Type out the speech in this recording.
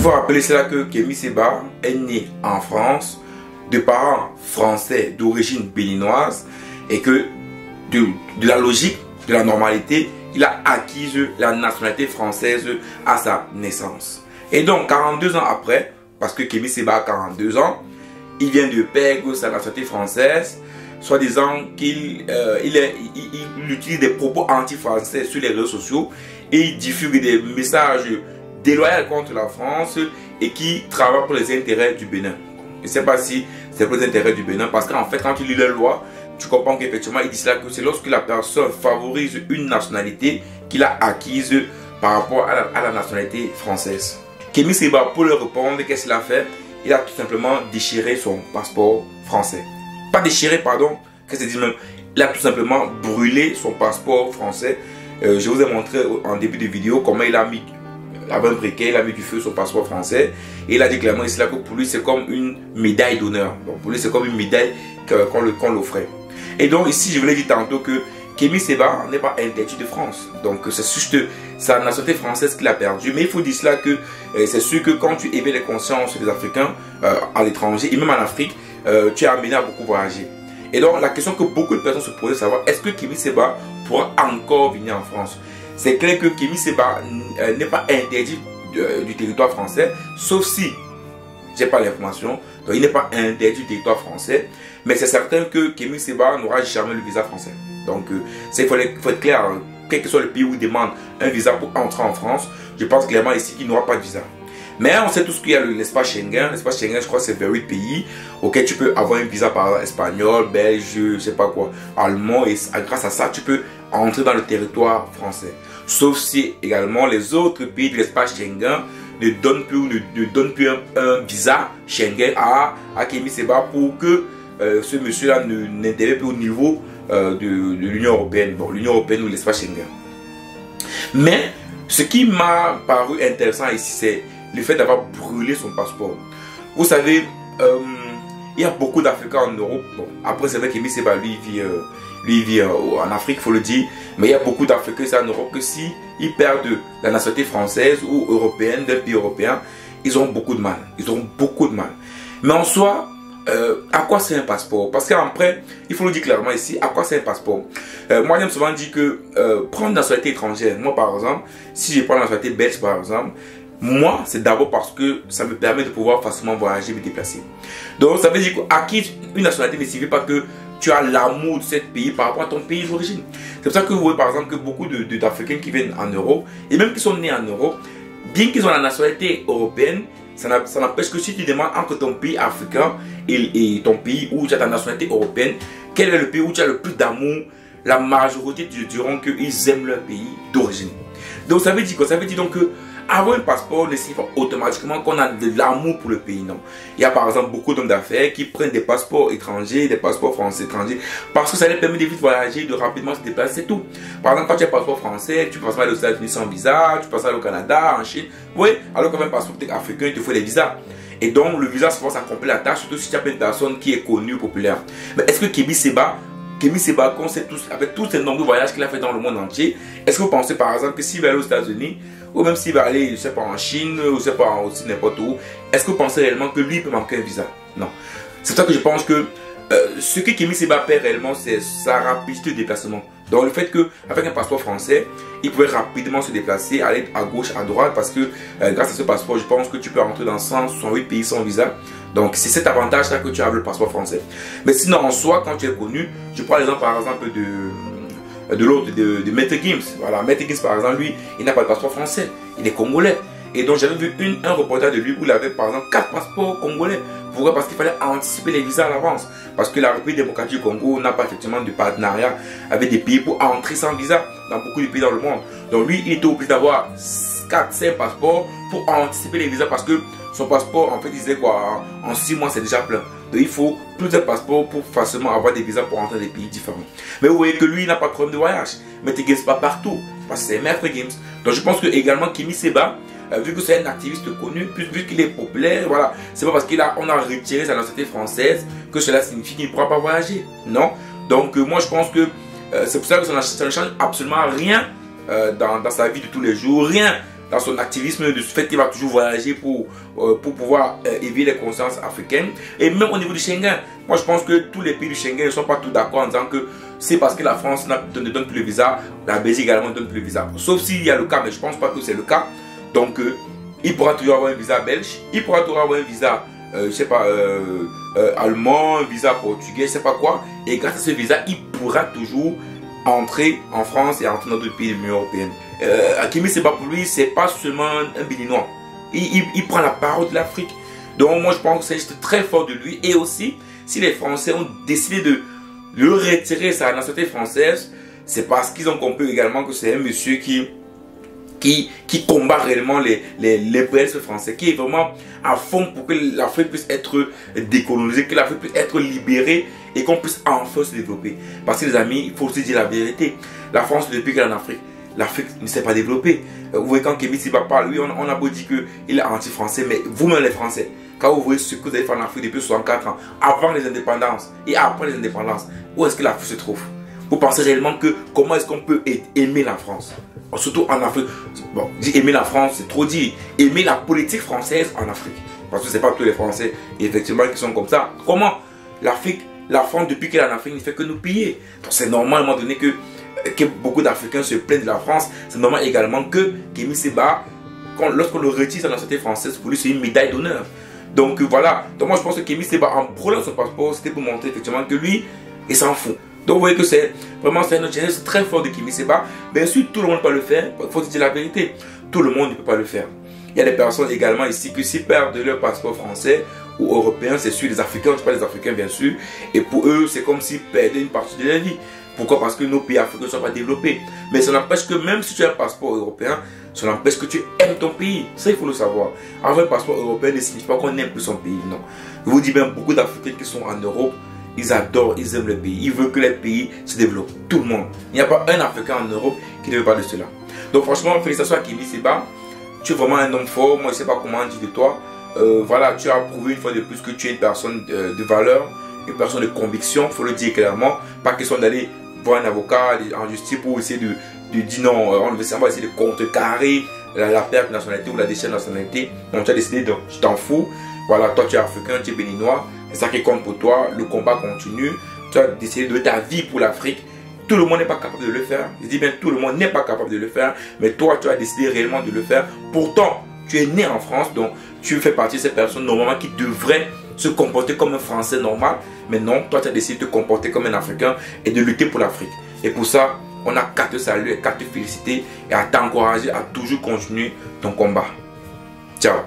faut rappeler cela que Kémy Séba est né en France de parents français d'origine béninoise et que de la logique, de la normalité, il a acquis la nationalité française à sa naissance. Et donc 42 ans après, parce que Kémy Séba a 42 ans, il vient de perdre sa nationalité française, soi-disant qu'il utilise des propos anti-français sur les réseaux sociaux et il diffuse des messages déloyaux contre la France et qui travaille pour les intérêts du Bénin. Je ne sais pas si c'est pour les intérêts du Bénin parce qu'en fait quand tu lis les lois, tu comprends qu'effectivement il dit cela que c'est lorsque la personne favorise une nationalité qu'il a acquise par rapport à la nationalité française. Kémy Séba, pour le répondre, qu'est-ce qu'il a fait? Il a tout simplement déchiré son passeport français. Pas déchiré, pardon, qu'est-ce que c'est même? Il a tout simplement brûlé son passeport français. Je vous ai montré en début de vidéo comment il a mis, avec un briquet, il a mis du feu sur son passeport français. Et il a dit clairement ici là que pour lui c'est comme une médaille d'honneur. Donc pour lui c'est comme une médaille qu'on l'offrait. Et donc ici je vous l'ai dit tantôt que Kémy Séba n'est pas interdit de France. Donc c'est juste sa nationalité française qu'il a perdue. Mais il faut dire cela que c'est sûr que quand tu éveilles les consciences des Africains à l'étranger et même en Afrique, tu es amené à beaucoup voyager. Et donc la question que beaucoup de personnes se posaient, savoir est-ce que Kémy Séba pourra encore venir en France? C'est clair que Kémy Séba n'est pas interdit du territoire français, sauf si, j'ai pas l'information, donc il n'est pas interdit du territoire français, mais c'est certain que Kémy Séba n'aura jamais le visa français. Donc il faut être clair, hein, quel que soit le pays où il demande un visa pour entrer en France, je pense clairement ici qu'il n'aura pas de visa. Mais on sait tous qu'il y a l'espace Schengen. L'espace Schengen, je crois que c'est vers 8 pays auxquels tu peux avoir un visa par exemple, espagnol, belge, je sais pas quoi, allemand. Et grâce à ça, tu peux entrer dans le territoire français. Sauf si également les autres pays de l'espace Schengen ne donnent plus un visa Schengen à Kémy Séba pour que ce monsieur-là n'intervienne plus au niveau de l'Union européenne. Bon, l'Union européenne ou l'espace Schengen. Mais ce qui m'a paru intéressant ici, c'est le fait d'avoir brûlé son passeport. Vous savez, il y a beaucoup d'Africains en Europe. Bon, après, c'est vrai qu'Kémy Séba, lui, il vit en Afrique, il faut le dire. Mais il y a beaucoup d'Africains en Europe que si ils perdent la nationalité française ou européenne d'un pays européen, ils ont beaucoup de mal. Ils ont beaucoup de mal. Mais en soi, à quoi c'est un passeport? Parce qu'après, il faut le dire clairement ici, à quoi c'est un passeport? Moi, j'aime souvent dire que prendre une nationalité étrangère, moi par exemple, si je prends la nationalité belge par exemple, moi, c'est d'abord parce que ça me permet de pouvoir facilement voyager et me déplacer. Donc, ça veut dire qu'acquérir une nationalité ne signifie pas que tu as l'amour de ce pays par rapport à ton pays d'origine. C'est pour ça que vous voyez par exemple que beaucoup d'Africains qui viennent en Europe, et même qui sont nés en Europe, bien qu'ils ont la nationalité européenne, ça n'empêche que si tu demandes entre ton pays africain et ton pays où tu as ta nationalité européenne, quel est le pays où tu as le plus d'amour, la majorité te diront qu'ils aiment leur pays d'origine. Donc ça veut dire quoi? Ça veut dire donc que avoir un passeport ne signifie pas automatiquement qu'on a de l'amour pour le pays, non. Il y a par exemple beaucoup d'hommes d'affaires qui prennent des passeports étrangers, des passeports français étrangers, parce que ça leur permet de vite voyager, de rapidement se déplacer, c'est tout. Par exemple, quand tu as un passeport français, tu passes mal aux États-Unis sans visa, tu passes mal au Canada, en Chine, oui, alors qu'avec un passeport africain, il te faut des visas. Et donc le visa souvent ça complète la tâche, surtout si tu as une personne qui est connue, populaire. Mais est-ce que Kémy Séba, avec tous ces nombreux voyages qu'il a fait dans le monde entier, est-ce que vous pensez par exemple que s'il va aller aux États-Unis, ou même s'il va aller, je sais pas, en Chine, ou je sais pas, aussi n'importe où, est-ce que vous pensez réellement que lui peut manquer un visa? Non. C'est pour ça que je pense que ce que Kémy Séba perd réellement, c'est sa rapidité de déplacement. Donc le fait qu'avec un passeport français, il pouvait rapidement se déplacer, aller à gauche, à droite, parce que grâce à ce passeport, je pense que tu peux rentrer dans 168 pays sans visa. Donc c'est cet avantage-là que tu as avec le passeport français. Mais sinon, en soi, quand tu es connu, je prends l'exemple par exemple de Maître Gims. Voilà, Maître Gims par exemple, lui, il n'a pas de passeport français, il est congolais. Et donc j'avais vu un reportage de lui où il avait par exemple 4 passeports congolais. Pourquoi? Parce qu'il fallait anticiper les visas à l'avance. Parce que la République démocratique du Congo n'a pas effectivement de partenariat avec des pays pour entrer sans visa dans beaucoup de pays dans le monde. Donc lui, il était obligé d'avoir 4-5 passeports pour anticiper les visas parce que son passeport, en fait, il disait quoi, en 6 mois c'est déjà plein. Donc il faut plusieurs passeports pour facilement avoir des visas pour entrer dans des pays différents. Mais vous voyez que lui, il n'a pas de problème de voyage. Mais il ne pas partout. Parce que c'est Maître Gims. Donc je pense que également Kémy Séba, vu que c'est un activiste connu, vu qu'il est populaire, voilà, c'est pas parce qu'on a retiré sa nationalité française que cela signifie qu'il ne pourra pas voyager. Non. Donc moi je pense que c'est pour ça que ça ne change absolument rien dans sa vie de tous les jours, rien dans son activisme, de ce fait qu'il va toujours voyager pour pouvoir éveiller les consciences africaines. Et même au niveau du Schengen, moi je pense que tous les pays du Schengen ne sont pas tous d'accord en disant que c'est parce que la France ne donne plus le visa, la Belgique également ne donne plus le visa. Sauf s'il y a le cas, mais je ne pense pas que c'est le cas. Donc il pourra toujours avoir un visa belge, il pourra toujours avoir un visa, je sais pas, allemand, un visa portugais, je sais pas quoi. Et grâce à ce visa, il pourra toujours entrer en France et entrer dans d'autres pays de l'Union européenne. Kémy Séba, pour lui, c'est pas seulement un Béninois. Il prend la parole de l'Afrique. Donc moi je pense que c'est juste très fort de lui. Et aussi, si les Français ont décidé de le retirer sa nationalité française, c'est parce qu'ils ont compris également que c'est un monsieur qui combat réellement les préjugés français, qui est vraiment à fond pour que l'Afrique puisse être décolonisée, que l'Afrique puisse être libérée et qu'on puisse enfin se développer. Parce que les amis, il faut aussi dire la vérité. La France, depuis qu'elle est en Afrique, l'Afrique ne s'est pas développée. Vous voyez, quand Kémy Séba parle, lui, on a beau dire qu'il est anti-français, mais vous-même les Français, quand vous voyez ce que vous avez fait en Afrique depuis 64 ans, avant les indépendances et après les indépendances, où est-ce que l'Afrique se trouve? Vous pensez réellement que comment est-ce qu'on peut aimer la France? Surtout en Afrique. Bon, dire aimer la France, c'est trop dire. Aimer la politique française en Afrique. Parce que ce n'est pas tous les Français, effectivement, qui sont comme ça. Comment l'Afrique, la France, depuis qu'elle est en Afrique, ne fait que nous piller. Donc c'est normal à un moment donné que beaucoup d'Africains se plaignent de la France. C'est normal également que Kémy Séba, lorsqu'on le retire sa nationalité française, pour lui, c'est une médaille d'honneur. Donc voilà. Donc moi, je pense que Kémy Séba, en prenant son passeport, c'était pour montrer effectivement que lui, il s'en fout. Donc vous voyez que c'est vraiment un challenge très fort de Kémy Séba. Bien sûr, tout le monde ne peut pas le faire. Il faut dire la vérité. Tout le monde ne peut pas le faire. Il y a des personnes également ici qui s'y perdent leur passeport français ou européen. C'est sûr, les Africains, je ne sais pas les Africains bien sûr. Et pour eux, c'est comme s'ils perdaient une partie de leur vie. Pourquoi? Parce que nos pays africains ne sont pas développés. Mais ça n'empêche que même si tu as un passeport européen, ça n'empêche que tu aimes ton pays. Ça, il faut le savoir. Avoir un passeport européen ne signifie pas qu'on n'aime plus son pays. Non. Je vous dis bien, beaucoup d'Africains qui sont en Europe, ils adorent, ils aiment le pays. Ils veulent que les pays se développent. Tout le monde. Il n'y a pas un Africain en Europe qui ne veut pas de cela. Donc franchement, félicitations à Kémy Séba. Tu es vraiment un homme fort. Moi, je ne sais pas comment dire de toi. Voilà, tu as prouvé une fois de plus que tu es une personne de valeur, une personne de conviction. Il faut le dire clairement. Pas question d'aller voir un avocat en justice pour essayer de dire non, on va essayer de contrecarrer la perte de nationalité ou la déchet de nationalité. Donc tu as décidé, donc je t'en fous. Voilà, toi tu es africain, tu es béninois. C'est ça qui compte pour toi, le combat continue. Tu as décidé de donner ta vie pour l'Afrique. Tout le monde n'est pas capable de le faire. Je dis bien tout le monde n'est pas capable de le faire. Mais toi, tu as décidé réellement de le faire. Pourtant, tu es né en France. Donc, tu fais partie de ces personnes normalement qui devraient se comporter comme un Français normal. Mais non, toi, tu as décidé de te comporter comme un Africain et de lutter pour l'Afrique. Et pour ça, on a qu'à te saluer et qu'à te féliciter et à t'encourager à toujours continuer ton combat. Ciao.